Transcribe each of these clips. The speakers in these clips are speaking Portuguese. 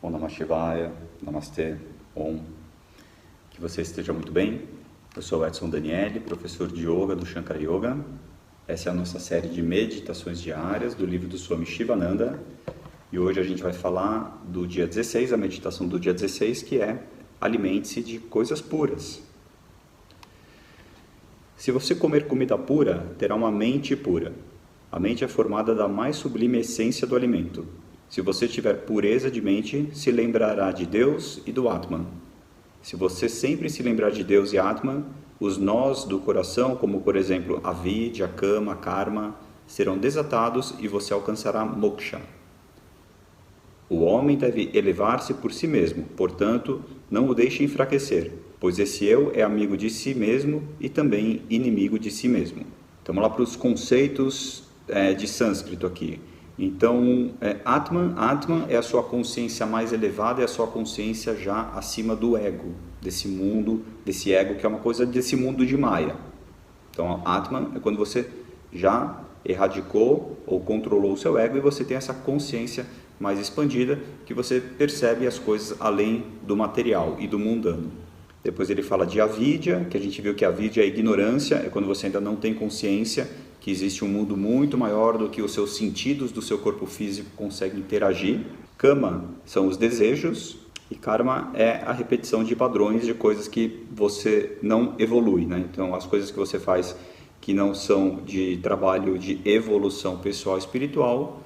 Om Namah Shivaya, Namastê, Om. Que você esteja muito bem. Eu sou Edson Daniele, professor de Yoga do Shankara Yoga. Essa é a nossa série de meditações diárias do livro do Swami Shivananda. E hoje a gente vai falar do dia 16, a meditação do dia 16, que é alimente-se de coisas puras. Se você comer comida pura, terá uma mente pura. A mente é formada da mais sublime essência do alimento. Se você tiver pureza de mente, se lembrará de Deus e do Atman. Se você sempre se lembrar de Deus e Atman, os nós do coração, como por exemplo a vidya, kama, karma, serão desatados e você alcançará moksha. O homem deve elevar-se por si mesmo, portanto, não o deixe enfraquecer, pois esse eu é amigo de si mesmo e também inimigo de si mesmo. Então, vamos lá para os conceitos de sânscrito aqui. Então, Atman é a sua consciência mais elevada, é a sua consciência já acima do ego, desse mundo, desse ego que é uma coisa desse mundo de Maya. Então, Atman é quando você já erradicou ou controlou o seu ego e você tem essa consciência mais expandida que você percebe as coisas além do material e do mundano. Depois ele fala de avidya, que a gente viu que a avidya é a ignorância, é quando você ainda não tem consciência que existe um mundo muito maior do que os seus sentidos do seu corpo físico conseguem interagir. Kama são os desejos e karma é a repetição de padrões de coisas que você não evolui, né? Então, as coisas que você faz que não são de trabalho de evolução pessoal e espiritual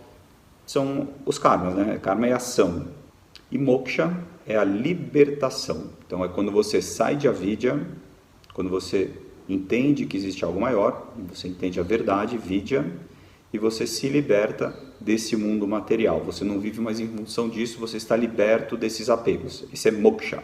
são os karmas, né? Karma é ação. E moksha é a libertação. Então, é quando você sai de avidya, quando você entende que existe algo maior, você entende a verdade, vidya, e você se liberta desse mundo material. Você não vive mais em função disso, você está liberto desses apegos. Isso é moksha.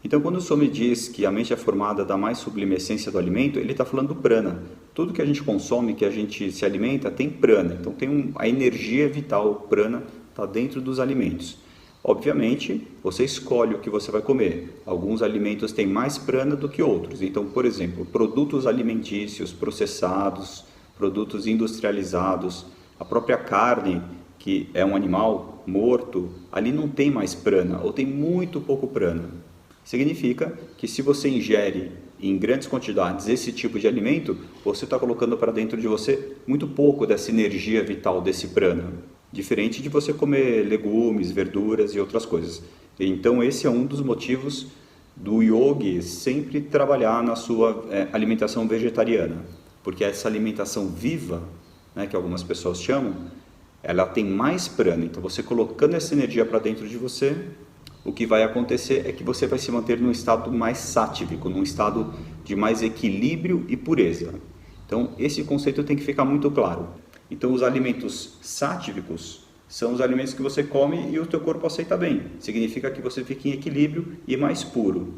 Então, quando o Swami diz que a mente é formada da mais sublime essência do alimento, ele está falando do prana. Tudo que a gente consome, que a gente se alimenta, tem prana. Então, tem a energia vital, o prana, está dentro dos alimentos. Obviamente, você escolhe o que você vai comer. Alguns alimentos têm mais prana do que outros. Então, por exemplo, produtos alimentícios, processados, produtos industrializados, a própria carne, que é um animal morto, ali não tem mais prana, ou tem muito pouco prana. Significa que se você ingere em grandes quantidades esse tipo de alimento, você está colocando para dentro de você muito pouco dessa energia vital, desse prana. Diferente de você comer legumes, verduras e outras coisas. Então esse é um dos motivos do yogi sempre trabalhar na sua alimentação vegetariana. Porque essa alimentação viva, né, que algumas pessoas chamam, ela tem mais prana. Então você colocando essa energia para dentro de você, o que vai acontecer é que você vai se manter num estado mais sátivico, num estado de mais equilíbrio e pureza. Então esse conceito tem que ficar muito claro. Então os alimentos sátívicos são os alimentos que você come e o teu corpo aceita bem. Significa que você fica em equilíbrio e mais puro.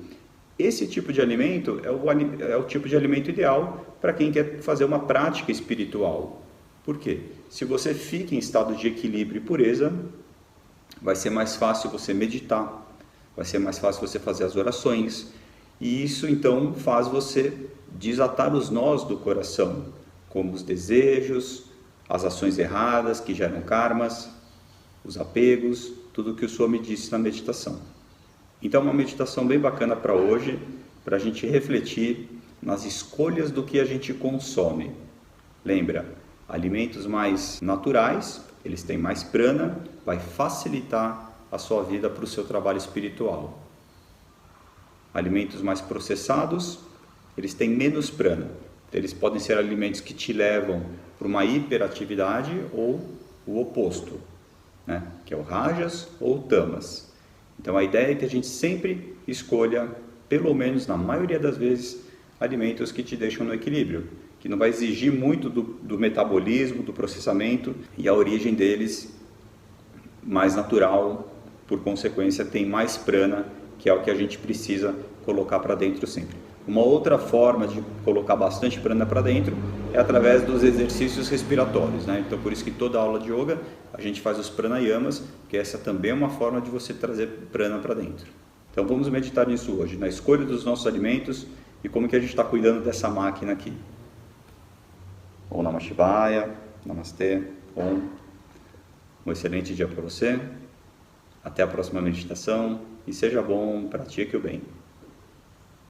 Esse tipo de alimento é o tipo de alimento ideal para quem quer fazer uma prática espiritual. Por quê? Se você fica em estado de equilíbrio e pureza, vai ser mais fácil você meditar, vai ser mais fácil você fazer as orações. E isso então faz você desatar os nós do coração, como os desejos, as ações erradas que geram karmas, os apegos, tudo que o Swami disse na meditação. Então, uma meditação bem bacana para hoje, para a gente refletir nas escolhas do que a gente consome. Lembra, alimentos mais naturais, eles têm mais prana, vai facilitar a sua vida para o seu trabalho espiritual. Alimentos mais processados, eles têm menos prana. Eles podem ser alimentos que te levam para uma hiperatividade ou o oposto, né? Que é o rajas ou o tamas. Então a ideia é que a gente sempre escolha, pelo menos na maioria das vezes, alimentos que te deixam no equilíbrio, que não vai exigir muito do metabolismo, do processamento, e a origem deles mais natural, por consequência tem mais prana, que é o que a gente precisa colocar para dentro sempre. Uma outra forma de colocar bastante prana para dentro é através dos exercícios respiratórios, né? Então, por isso que toda aula de yoga a gente faz os pranayamas, que essa também é uma forma de você trazer prana para dentro. Então, vamos meditar nisso hoje, na escolha dos nossos alimentos e como que a gente está cuidando dessa máquina aqui. Om Namah Shivaya, Namastê, Om. Um excelente dia para você. Até a próxima meditação e seja bom, pratique o bem.